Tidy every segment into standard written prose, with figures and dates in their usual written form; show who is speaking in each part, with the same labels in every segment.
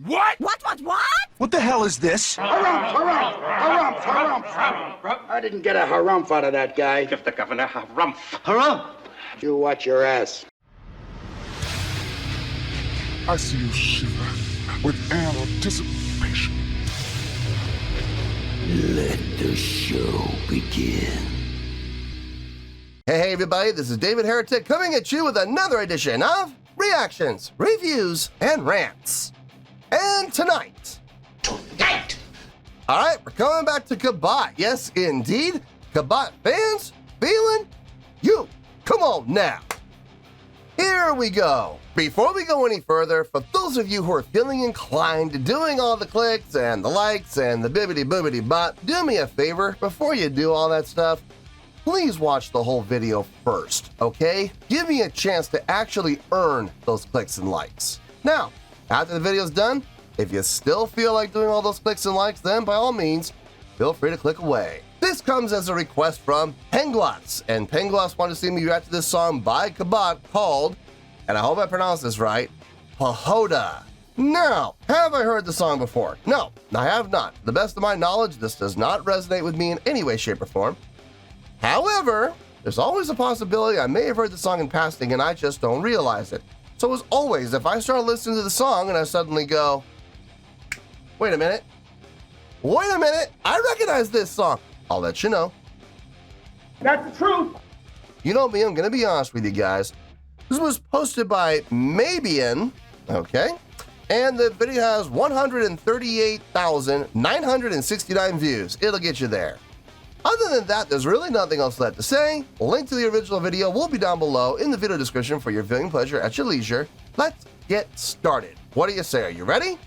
Speaker 1: What?
Speaker 2: What?
Speaker 3: What the hell is this?
Speaker 4: Harumph. I didn't get a harumph out of that guy.
Speaker 1: Give the governor harumph.
Speaker 3: Harumph!
Speaker 4: You watch your ass.
Speaker 5: I see you shiver with anticipation.
Speaker 6: Let the show begin.
Speaker 7: Hey everybody, this is David Heretic coming at you with another edition of Reactions, Reviews, and Rants. And tonight, alright, we're coming back to Kabat. Yes, indeed, Kabat Fans FEELIN YOU. Come on now. Here we go. Before we go any further, for those of you who are feeling inclined to doing all the clicks and the likes and the bibbity-boobity bot, do me a favor, before you do all that stuff, please watch the whole video first, okay? Give me a chance to actually earn those clicks and likes. Now, after the video's done, if you still feel like doing all those clicks and likes, then by all means, feel free to click away. This comes as a request from Penguas, and Penguas wanted to see me react to this song by Kabat called, and I hope I pronounced this right, Pohoda. Now, have I heard the song before? No, I have not. To the best of my knowledge, this does not resonate with me in any way, shape, or form. However, there's always a possibility I may have heard the song in passing and I just don't realize it. So as always, if I start listening to the song and I suddenly go, wait a minute, I recognize this song, I'll let you know.
Speaker 1: That's the truth.
Speaker 7: You know me, I'm gonna be honest with you guys. This was posted by Mabian, okay? And the video has 138,969 views. It'll get you there. Other than that, there's really nothing else left to say. A link to the original video will be down below in the video description for your viewing pleasure at your leisure. Let's get started. What do you say? Are you ready?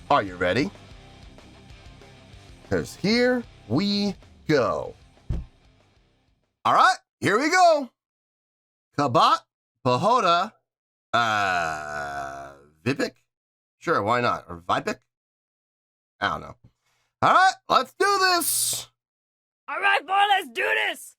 Speaker 7: Are you ready? Because here we go. All right, here we go. Kabat, Pohoda, Vipik? Sure, why not? Or Vipik? I don't know. All right, let's do this.
Speaker 2: All right, boy, let's do this.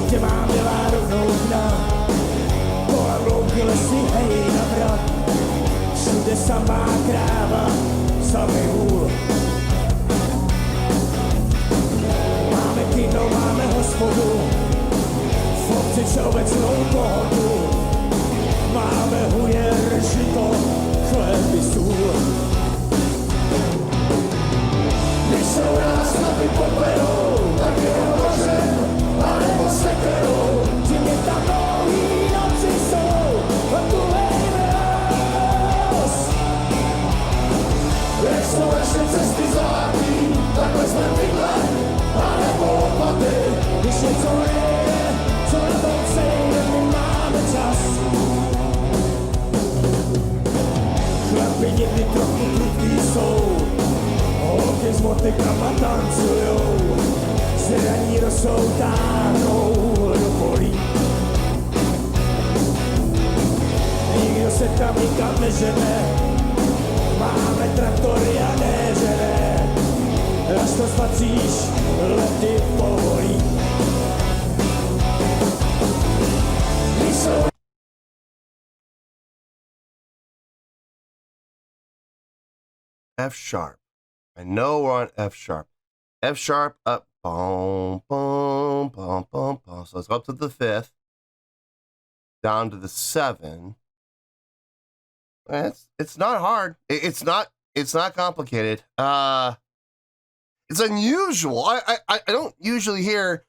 Speaker 8: Tě mám milá rovnoutná, kolem louky lesy, hej na vrat, všude samá kráva, samý hůl. Máme kino, máme hospodu, v obci všeobecnou pohodu, máme hujer, žito, chléb i sůl. Když jsou nás chlapi poperou, tak jenom nožem, anebo sekerou, ti mě tam dlouhý noci jsou, odkulejme nás. Jak jsou naše cesty zlatý, tak vezmem vidle, anebo lopaty. Když něco je, co na tom sejde, my máme čas. Chlapi někdy trochu prudký jsou, holky s motykama tancujou, zraní rosou táhnou do polí. Nikdo se tam nikam nežene, máme traktory a nežene, až to spacíš, lety povolí.
Speaker 7: F sharp. I know we're on F sharp. F sharp up. Boom, boom, boom, boom, boom. So let's go up to the 5th, down to the 7. It's not hard. It's not complicated. It's unusual. I don't usually hear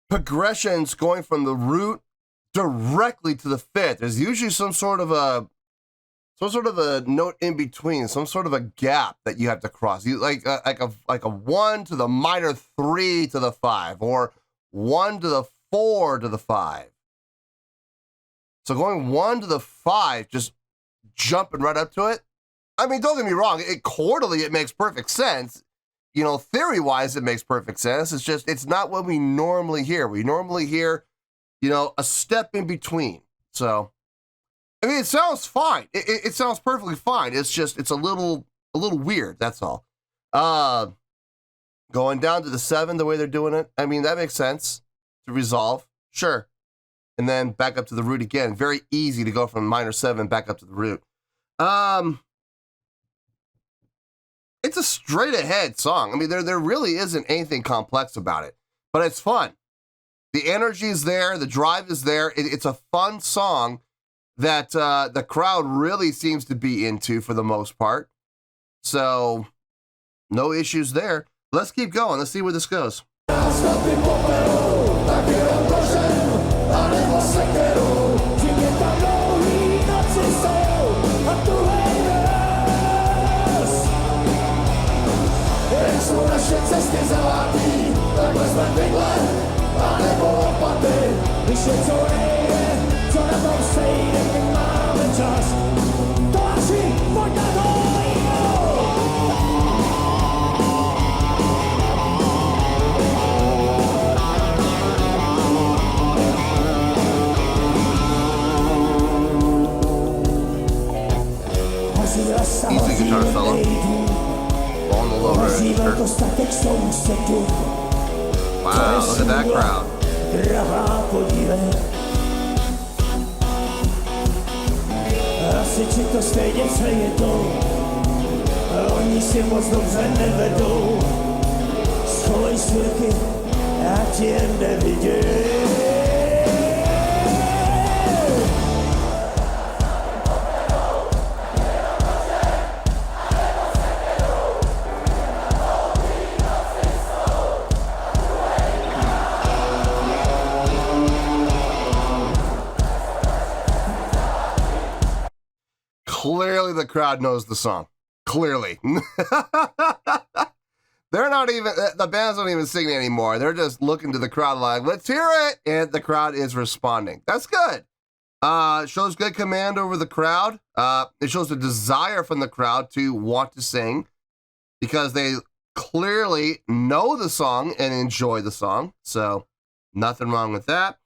Speaker 7: progressions going from the root directly to the 5th. There's usually some sort of a note in between, some sort of a gap that you have to cross. You like a 1 to the minor 3 to the 5, or 1 to the 4 to the 5. So going 1 to the 5, just jumping right up to it. I mean, don't get me wrong. Chordally, it makes perfect sense. You know, theory-wise, it makes perfect sense. It's just, it's not what we normally hear. We normally hear you know, a step in between. So, I mean, it sounds fine. It sounds perfectly fine. It's just, it's a little weird. That's all. Going down to the 7, the way they're doing it, I mean, that makes sense to resolve. Sure. And then back up to the root again. Very easy to go from minor 7 back up to the root. It's a straight ahead song. I mean, there really isn't anything complex about it, but it's fun. The energy is there. The drive is there. It's a fun song that the crowd really seems to be into for the most part. So no issues there. Let's keep going. Let's see where this goes. Easy guitar solo. On the low register. Wow, look at that crowd.
Speaker 8: Asi ti to stejně přeje to, oni si moc dobře nevedou. Schovej svěrky, já ti jen neviděl.
Speaker 7: Clearly the crowd knows the song. Clearly. They're not even, the band's not even singing anymore. They're just looking to the crowd like, let's hear it. And the crowd is responding. That's good. Shows good command over the crowd. It shows a desire from the crowd to want to sing because they clearly know the song and enjoy the song. So nothing wrong with that.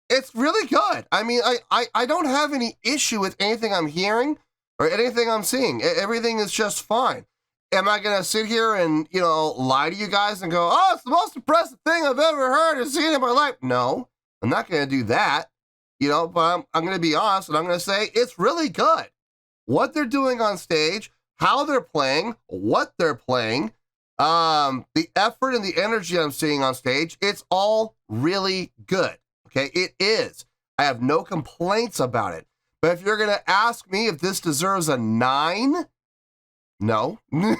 Speaker 7: It's really good. I mean, I don't have any issue with anything I'm hearing or anything I'm seeing. Everything is just fine. Am I going to sit here and, you know, lie to you guys and go, oh, it's the most impressive thing I've ever heard or seen in my life? No, I'm not going to do that, you know, but I'm going to be honest and I'm going to say it's really good. What they're doing on stage, how they're playing, what they're playing, the effort and the energy I'm seeing on stage, it's all really good. Okay, it is. I have no complaints about it. But if you're going to ask me if this deserves a 9, no. No,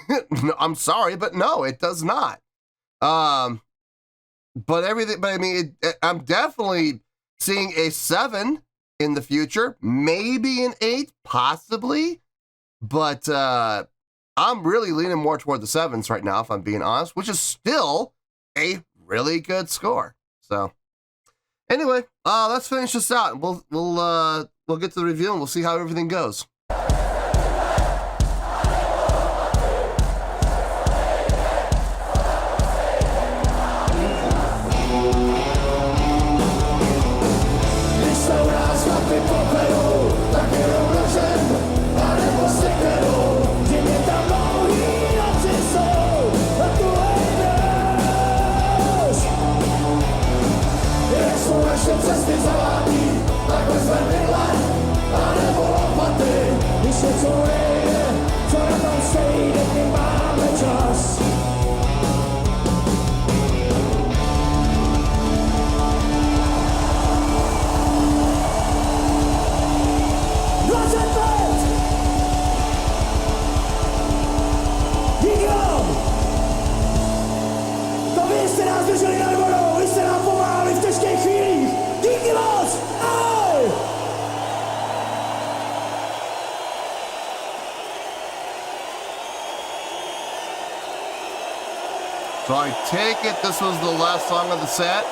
Speaker 7: I'm sorry, but no, it does not. But I mean, I'm definitely seeing a 7 in the future, maybe an 8, possibly. But I'm really leaning more toward the 7s right now, if I'm being honest, which is still a really good score. So. Anyway, let's finish this out. We'll get to the review and we'll see how everything goes. So I take it this was the last song of the set.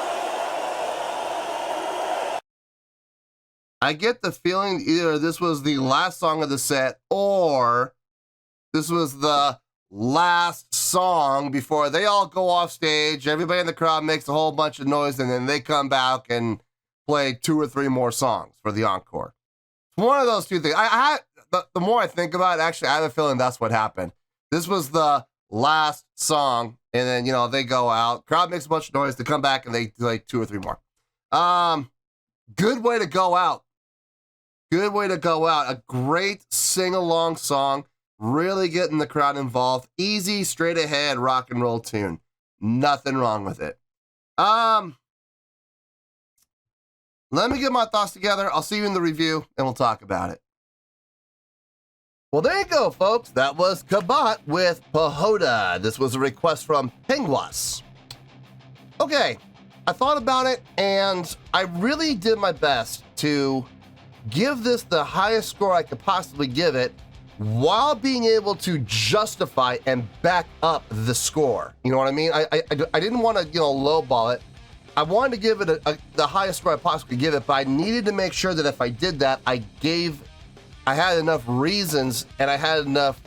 Speaker 7: I get the feeling either this was the last song of the set or this was the last song before they all go off stage. Everybody in the crowd makes a whole bunch of noise, and then they come back and play 2 or 3 more songs for the encore. It's one of those two things. The more I think about it, actually, I have a feeling that's what happened. This was the last song, and then, you know, they go out. Crowd makes a bunch of noise. They come back, and they do like 2 or 3 more. Good way to go out. Good way to go out. A great sing-along song. Really getting the crowd involved. Easy, straight ahead rock and roll tune. Nothing wrong with it. Let me get my thoughts together. I'll see you in the review, and we'll talk about it. Well, there you go, folks. That was Kabat with Pohoda. This was a request from Penguas. Okay, I thought about it, and I really did my best to give this the highest score I could possibly give it while being able to justify and back up the score. You know what I mean? I didn't want to, lowball it. I wanted to give it the highest score I possibly could give it, but I needed to make sure that if I did that, I had enough reasons and I had enough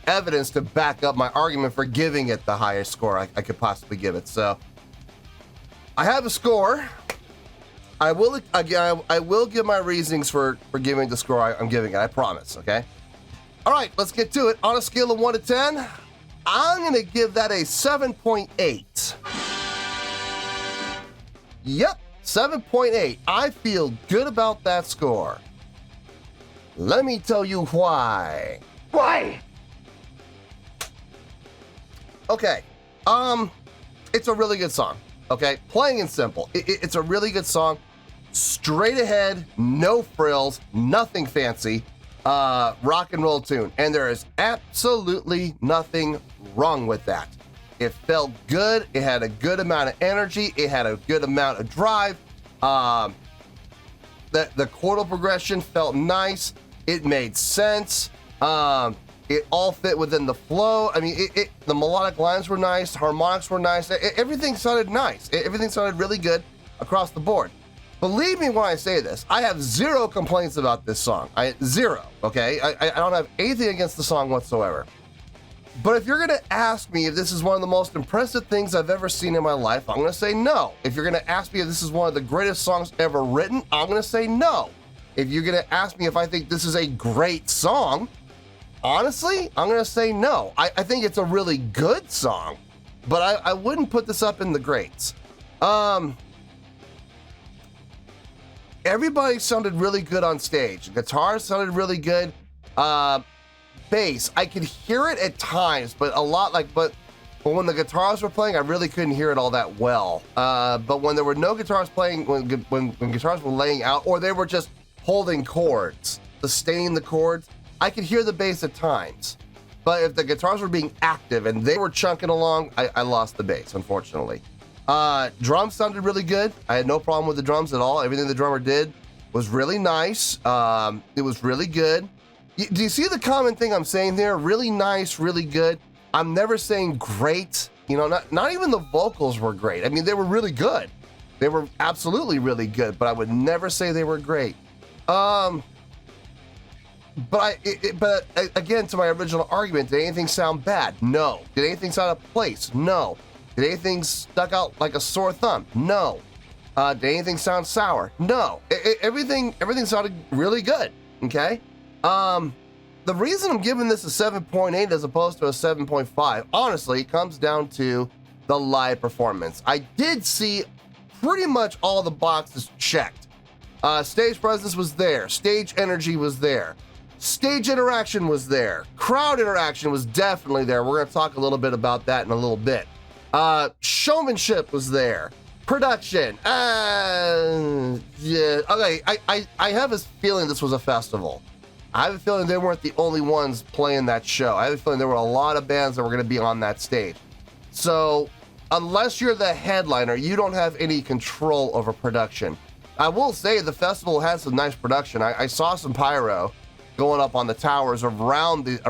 Speaker 7: evidence to back up my argument for giving it the highest score I could possibly give it. So I have a score. I will give my reasons for giving the score I'm giving it. I promise. Okay. All right, let's get to it. On a scale of 1 to 10, I'm gonna give that a 7.8. Yep, 7.8. I feel good about that score. Let me tell you why.
Speaker 1: Why?
Speaker 7: Okay, it's a really good song. Okay, plain and simple. It's a really good song. Straight ahead, no frills, nothing fancy. Rock and roll tune. And there is absolutely nothing wrong with that. It felt good. It had a good amount of energy. It had a good amount of drive. The chordal progression felt nice. It made sense. It all fit within the flow. I mean, the melodic lines were nice. Harmonics were nice. Everything sounded nice. Everything sounded really good across the board. Believe me when I say this, I have 0 complaints about this song. Zero, okay? I don't have anything against the song whatsoever. But if you're going to ask me if this is one of the most impressive things I've ever seen in my life, I'm going to say no. If you're going to ask me if this is one of the greatest songs ever written, I'm going to say no. If you're going to ask me if I think this is a great song, honestly, I'm going to say no. I think it's a really good song, but I wouldn't put this up in the greats. Everybody sounded really good on stage. The guitar sounded really good. Bass, I could hear it at times, but but when the guitars were playing, I really couldn't hear it all that well. But when there were no guitars playing, when guitars were laying out, or they were just holding chords, sustaining the chords, I could hear the bass at times. But if the guitars were being active and they were chunking along, I lost the bass, unfortunately. Drums sounded really good. I had no problem with the drums at all. Everything the drummer did was really nice. It was really good. Do you see the common thing I'm saying there? Really nice, really good. I'm never saying great. Not even the vocals were great. I mean, they were really good. They were absolutely really good, but I would never say they were great. But again, to my original argument, did anything sound bad? No. Did anything sound out of place? No. Did anything stuck out like a sore thumb? No. Did anything sound sour? No. Everything sounded really good. Okay. The reason I'm giving this a 7.8 as opposed to a 7.5, honestly, comes down to the live performance. I did see pretty much all the boxes checked. Stage presence was there. Stage energy was there. Stage interaction was there. Crowd interaction was definitely there. We're going to talk a little bit about that in a little bit. Showmanship was there. Production. Yeah. Okay. I have a feeling this was a festival. I have a feeling they weren't the only ones playing that show. I have a feeling there were a lot of bands that were going to be on that stage. So unless you're the headliner, you don't have any control over production. I will say the festival had some nice production. I saw some pyro going up on the towers around the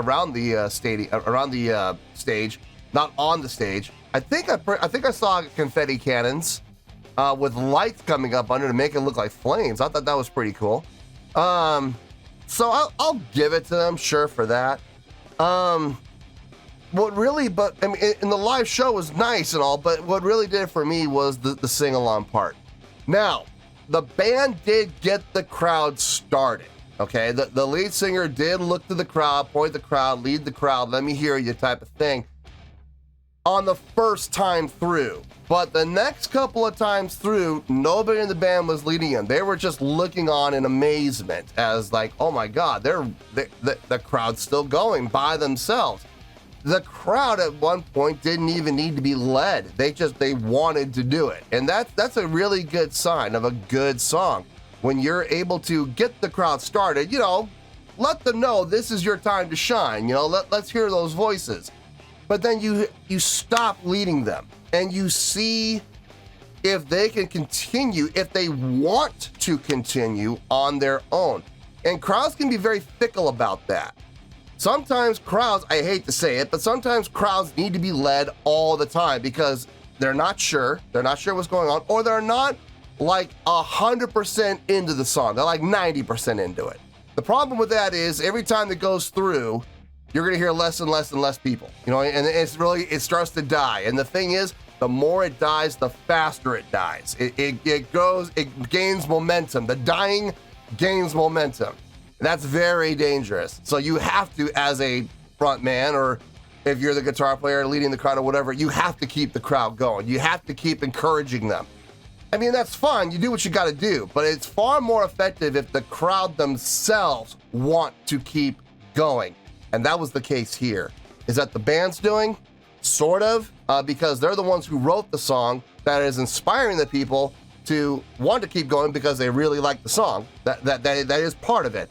Speaker 7: stage, not on the stage. I think I saw confetti cannons with lights coming up under to make it look like flames. I thought that was pretty cool. So I'll give it to them, sure, for that. What really, but I mean, in the live show was nice and all, but what really did it for me was the sing-along part. Now, the band did get the crowd started, okay? The lead singer did look to the crowd, point the crowd, lead the crowd, let me hear you type of thing on the first time through. But the next couple of times through, nobody in the band was leading them. They were just looking on in amazement as like, oh my God, the crowd's still going by themselves. The crowd at one point didn't even need to be led. They wanted to do it. And that's a really good sign of a good song. When you're able to get the crowd started, you know, let them know this is your time to shine. You know, let's hear those voices. But then you stop leading them and you see if they can continue, if they want to continue on their own. And crowds can be very fickle about that. Sometimes crowds, I hate to say it, but sometimes crowds need to be led all the time because they're not sure what's going on, or they're not like 100% into the song. They're like 90% into it. The problem with that is every time it goes through, you're gonna hear less and less and less people, you know, and it starts to die. And the thing is, the more it dies, the faster it dies. It gains momentum. The dying gains momentum. That's very dangerous. So you have to, as a front man, or if you're the guitar player leading the crowd or whatever, you have to keep the crowd going. You have to keep encouraging them. I mean, that's fine. You do what you got to do, but it's far more effective if the crowd themselves want to keep going. And that was the case here. Is that the band's doing? Sort of, because they're the ones who wrote the song that is inspiring the people to want to keep going because they really like the song. That is part of it.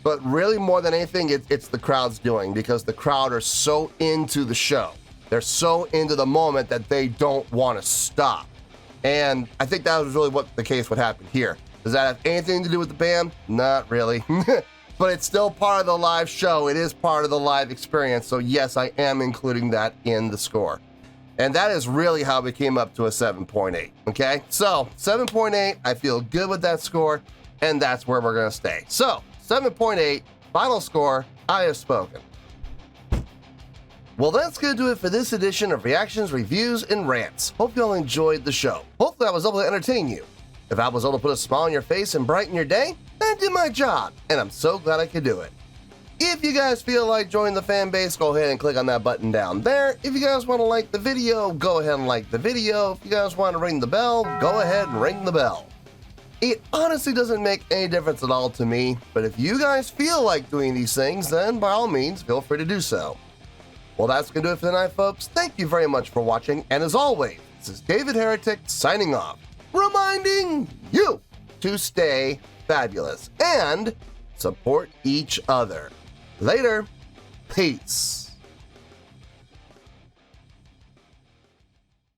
Speaker 7: But really, more than anything, it's the crowd's doing, because the crowd are so into the show. They're so into the moment that they don't want to stop. And I think that was really what the case would happen here. Does that have anything to do with the band? Not really. But it's still part of the live show. It is part of the live experience. So yes, I am including that in the score. And that is really how we came up to a 7.8, okay? So 7.8, I feel good with that score, and that's where we're gonna stay. So 7.8, final score, I have spoken. Well, that's gonna do it for this edition of Reactions, Reviews, and Rants. Hope you all enjoyed the show. Hopefully I was able to entertain you. If I was able to put a smile on your face and brighten your day, I did my job, and I'm so glad I could do it. If you guys feel like joining the fan base, go ahead and click on that button down there. If you guys want to like the video, go ahead and like the video. If you guys want to ring the bell, go ahead and ring the bell. It honestly doesn't make any difference at all to me, but if you guys feel like doing these things, then by all means, feel free to do so. Well, that's going to do it for tonight, folks. Thank you very much for watching, and as always, this is David Heretic signing off, reminding you to stay fabulous and support each other. Later. Peace.